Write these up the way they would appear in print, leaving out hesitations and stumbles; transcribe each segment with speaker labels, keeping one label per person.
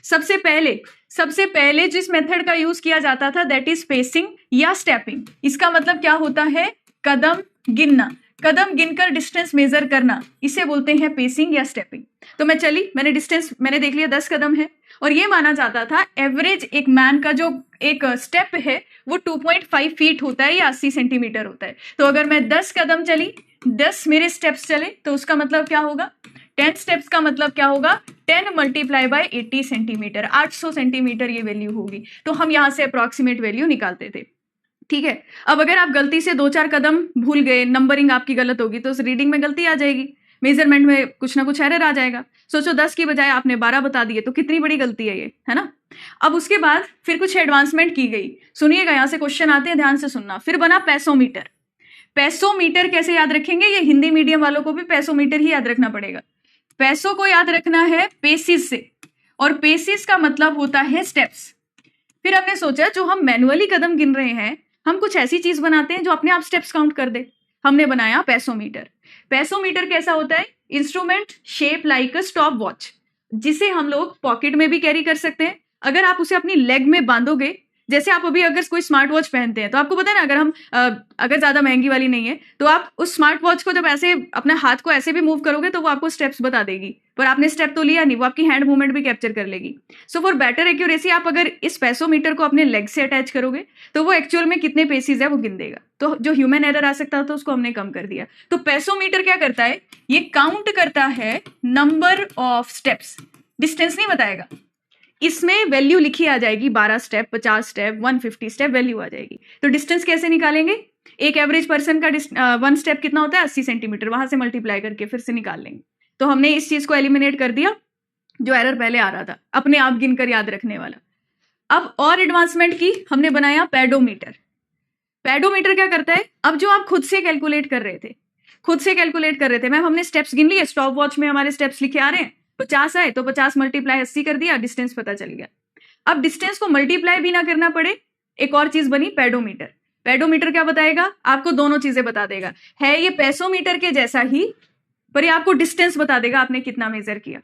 Speaker 1: सबसे पहले जिस मेथड का यूज किया जाता था दैट इज पेसिंग या स्टेपिंग। इसका मतलब क्या होता है? कदम गिनना, कदम गिनकर डिस्टेंस मेजर करना, इसे बोलते हैं पेसिंग या स्टेपिंग। तो मैंने डिस्टेंस मैंने देख लिया 10 कदम है, और ये माना जाता था एवरेज एक मैन का जो एक स्टेप है वो 2.5 फीट होता है या 80 सेंटीमीटर होता है। तो अगर मैं 10 कदम चली, 10 मेरे स्टेप्स चले, तो उसका मतलब क्या होगा? 10 स्टेप्स का मतलब क्या होगा? 10 मल्टीप्लाई बाय 80 सेंटीमीटर, 800 सेंटीमीटर ये वैल्यू होगी। तो हम यहाँ से अप्रॉक्सीमेट वैल्यू निकालते थे। ठीक है, अब अगर आप गलती से 2-4 कदम भूल गए, नंबरिंग आपकी गलत होगी, तो उस रीडिंग में गलती आ जाएगी, मेजरमेंट में कुछ ना कुछ एरर आ जाएगा। सोचो 10 की बजाय आपने 12 बता दिए, तो कितनी बड़ी गलती है ये, है ना। अब उसके बाद फिर कुछ एडवांसमेंट की गई, सुनिएगा, यहां से क्वेश्चन आते हैं, ध्यान से सुनना। फिर बना पैसोमीटर। पैसोमीटर कैसे याद रखेंगे? ये हिंदी मीडियम वालों को भी पैसोमीटर ही याद रखना पड़ेगा। पैसों को याद रखना है पेसिस से, और पेसिस का मतलब होता है स्टेप्स। फिर हमने सोचा जो हम मैनुअली कदम गिन रहे हैं, हम कुछ ऐसी चीज बनाते हैं जो अपने आप स्टेप्स काउंट कर दे। हमने बनाया पैसोमीटर। पैसोमीटर कैसा होता है? Instrument shape like a stop watch, जिसे हम लोग पॉकेट में भी कैरी कर सकते हैं। अगर आप उसे अपनी लेग में बांधोगे, जैसे आप अभी अगर कोई स्मार्ट वॉच पहनते हैं, तो आपको पता है ना, अगर हम अगर ज्यादा महंगी वाली नहीं है, तो आप उस स्मार्ट वॉच को जब ऐसे अपने हाथ को ऐसे भी मूव करोगे तो वो आपको स्टेप्स बता देगी, पर आपने स्टेप तो लिया नहीं, वो आपकी हैंड मूवमेंट भी कैप्चर कर लेगी। सो फॉर बेटर एक्यूरेसी आप अगर इस पैसोमीटर को अपने लेग से अटैच करोगे, तो वो एक्चुअल में कितने पेसेस है वो गिन देगा। तो जो ह्यूमन एरर आ सकता था उसको हमने कम कर दिया। तो पैसोमीटर क्या करता है? ये काउंट करता है नंबर ऑफ स्टेप्स, डिस्टेंस नहीं बताएगा। इसमें वैल्यू लिखी आ जाएगी, 12 स्टेप, 50 स्टेप, 150 स्टेप वैल्यू आ जाएगी। तो डिस्टेंस कैसे निकालेंगे? एक एवरेज पर्सन का 1 स्टेप कितना होता है? 80 सेंटीमीटर, वहां से मल्टीप्लाई करके फिर से निकाल लेंगे। तो हमने इस चीज को एलिमिनेट कर दिया, जो एरर पहले आ रहा था, अपने आप गिनकर याद रखने वाला। अब और एडवांसमेंट की, हमने बनाया पेडोमीटर। पेडोमीटर क्या करता है? अब जो आप खुद से कैलकुलेट कर रहे थे, मैम हमने स्टेप्स गिन लिए, स्टॉप वॉच में हमारे स्टेप्स लिखे आ रहे हैं, 50 आए तो 50 मल्टीप्लाई 80 कर दिया, डिस्टेंस पता चल गया। अब डिस्टेंस को मल्टीप्लाई भी ना करना पड़े, एक और चीज बनी पेडोमीटर। पेडोमीटर क्या बताएगा? आपको दोनों चीजें बता देगा। है ये पैसोमीटर के जैसा ही, पर ये आपको डिस्टेंस बता देगा आपने कितना मेजर किया।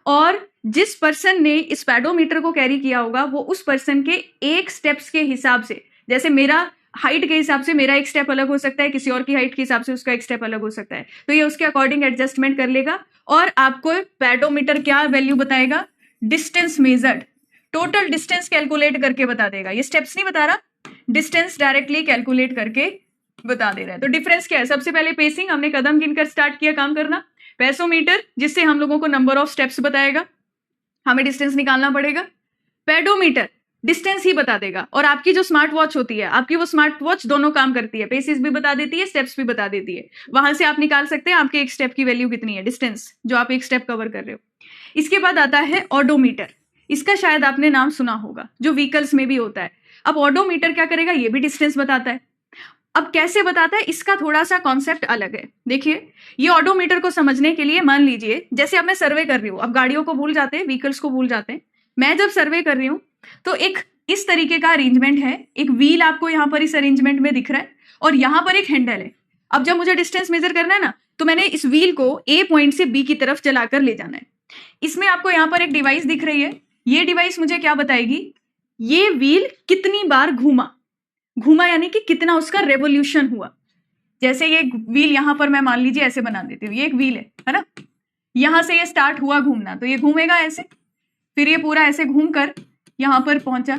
Speaker 1: और जिस पर्सन ने इस पेडोमीटर को कैरी किया होगा, वो उस पर्सन के एक स्टेप्स के हिसाब से, जैसे मेरा हाइट के हिसाब से मेरा एक स्टेप अलग हो सकता है, किसी और की हाइट के हिसाब से उसका एक स्टेप अलग हो सकता है, तो ये उसके अकॉर्डिंग एडजस्टमेंट कर लेगा। और आपको पेडोमीटर क्या वैल्यू बताएगा? Distance measured, total distance calculate करके बता देगा। ये स्टेप्स नहीं बता रहा, डिस्टेंस डायरेक्टली कैलकुलेट करके बता दे रहा है। तो डिफरेंस क्या है? सबसे पहले पेसिंग, हमने कदम गिनकर स्टार्ट किया काम करना। पैसोमीटर, जिससे हम लोगों को नंबर ऑफ स्टेप्स बताएगा, हमें डिस्टेंस निकालना पड़ेगा। पेडोमीटर डिस्टेंस ही बता देगा। और आपकी जो स्मार्ट वॉच होती है, आपकी वो स्मार्ट वॉच दोनों काम करती है, पेसिस भी बता देती है, स्टेप्स भी बता देती है। वहां से आप निकाल सकते हैं आपके एक स्टेप की वैल्यू कितनी है, डिस्टेंस जो आप एक स्टेप कवर कर रहे हो। इसके बाद आता है ऑडोमीटर। इसका शायद आपने नाम सुना होगा, जो व्हीकल्स में भी होता है। अब ऑडोमीटर क्या करेगा? ये भी डिस्टेंस बताता है। अब कैसे बताता है, इसका थोड़ा सा कॉन्सेप्ट अलग है। देखिए, ये ऑडोमीटर को समझने के लिए मान लीजिए जैसे अब मैं सर्वे कर रही हूँ, अब गाड़ियों को भूल जाते हैं, व्हीकल्स को भूल जाते हैं। मैं जब सर्वे कर रही हूँ तो एक इस तरीके का अरेंजमेंट है, एक व्हील आपको यहाँ पर इस अरेंजमेंट में दिख रहा है, और यहाँ पर एक हैंडल है। अब जब मुझे डिस्टेंस मेजर करना है ना, तो मैंने इस व्हील को ए पॉइंट से बी की तरफ चलाकर ले जाना है। इसमें आपको यहाँ पर एक डिवाइस दिख रही है, ये डिवाइस मुझे क्या बताएगी? ये व्हील कितनी बार घूमा यानी कि कितना उसका रेवोल्यूशन हुआ। जैसे ये व्हील यहाँ पर मैं मान लीजिए ऐसे बना देती हूँ, ये एक व्हील है ना, यहां से ये स्टार्ट हुआ घूमना, तो ये घूमेगा ऐसे, फिर ये पूरा ऐसे घूमकर यहां पर पहुंचा।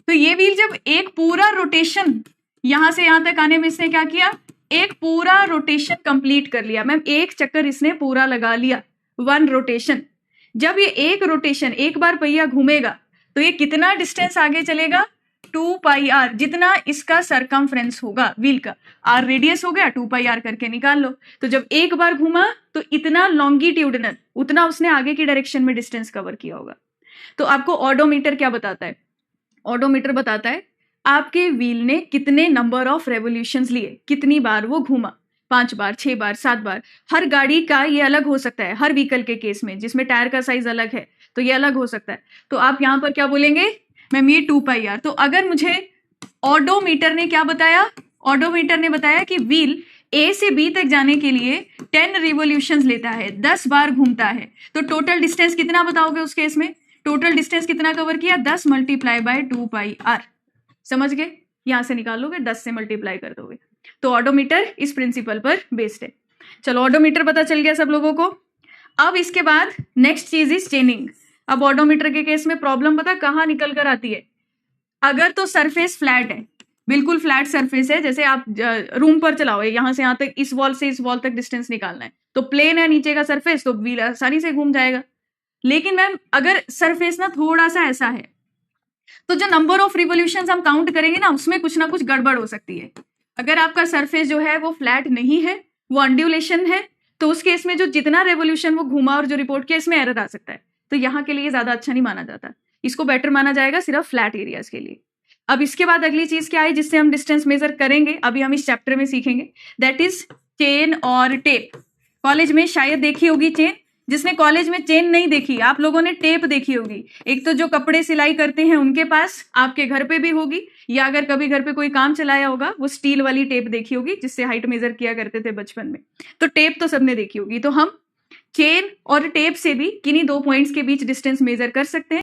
Speaker 1: तो ये व्हील जब एक पूरा रोटेशन यहां से यहां तक आने में इसने क्या किया? एक पूरा रोटेशन कंप्लीट कर लिया। मैम एक चक्कर इसने पूरा लगा लिया, 1 रोटेशन। जब ये एक रोटेशन, एक बार पहिया घूमेगा, तो ये कितना डिस्टेंस आगे चलेगा? 2πr, जितना इसका सरकमफ्रेंस होगा व्हील का। r रेडियस हो गया, 2πr करके निकाल लो। तो जब एक बार घूमा तो इतना लॉन्गिट्यूडनल, उतना उसने आगे की डायरेक्शन में डिस्टेंस कवर किया होगा। तो आपको ऑडोमीटर क्या बताता है? ऑडोमीटर बताता है आपके व्हील ने कितने नंबर ऑफ रेवोल्यूशंस लिए, कितनी बार वो घूमा, 5 बार, 6 बार, 7 बार। हर गाड़ी का ये अलग हो सकता है, हर व्हीकल के केस में, जिसमें टायर का साइज अलग है तो ये अलग हो सकता है। तो आप यहाँ पर क्या बोलेंगे? मैम ये 2πr। तो अगर मुझे ऑडोमीटर ने क्या बताया? ऑडोमीटर ने बताया कि व्हील ए से बी तक जाने के लिए 10 रिवोल्यूशंस लेता है, 10 बार घूमता है। तो टोटल डिस्टेंस कितना बताओगे उस केस में? टोटल डिस्टेंस कितना कवर किया, 10 मल्टीप्लाई बाय 2πr। समझ गए, यहां से निकालोगे 10 से मल्टीप्लाई कर दोगे। तो ऑडोमीटर इस प्रिंसिपल पर बेस्ड है। चलो ऑडोमीटर पता चल गया सब लोगों को। अब इसके बाद नेक्स्ट चीज इज चेनिंग। अब ऑडोमीटर के केस में प्रॉब्लम पता कहाँ निकल कर आती है, अगर तो सरफेस फ्लैट है, बिल्कुल फ्लैट सरफेस है, जैसे आप रूम पर चलाओ, यहां से यहां तक, इस वॉल से इस वॉल तक डिस्टेंस निकालना है, तो प्लेन है नीचे का सरफेस, तो व्हील आसानी से घूम जाएगा। लेकिन मैम अगर सरफेस ना थोड़ा सा ऐसा है, तो जो नंबर ऑफ रिवोल्यूशंस हम काउंट करेंगे ना, उसमें कुछ ना कुछ गड़बड़ हो सकती है। अगर आपका सरफेस जो है वो फ्लैट नहीं है, वो अंड्यूलेशन है, तो उस केस में जो जितना रेवोल्यूशन वो घूमा और जो रिपोर्ट किया, इसमें एरर आ सकता है। तो यहाँ के लिए ज्यादा अच्छा नहीं माना जाता, इसको बेटर माना जाएगा सिर्फ फ्लैट एरियाज के लिए। अब इसके बाद अगली चीज क्या है जिससे हम डिस्टेंस मेजर करेंगे, अभी हम इस चैप्टर में सीखेंगे, दैट इज चेन और टेप। कॉलेज में शायद देखी होगी चेन, जिसने कॉलेज में चेन नहीं देखी, आप लोगों ने टेप देखी होगी। एक तो जो कपड़े सिलाई करते हैं उनके पास, आपके घर पे भी होगी, या अगर कभी घर पे कोई काम चलाया होगा, वो स्टील वाली टेप देखी होगी जिससे हाइट मेजर किया करते थे बचपन में। तो टेप तो सबने देखी होगी। तो हम चेन और टेप से भी किन्हीं दो पॉइंट्स के बीच डिस्टेंस मेजर कर सकते हैं।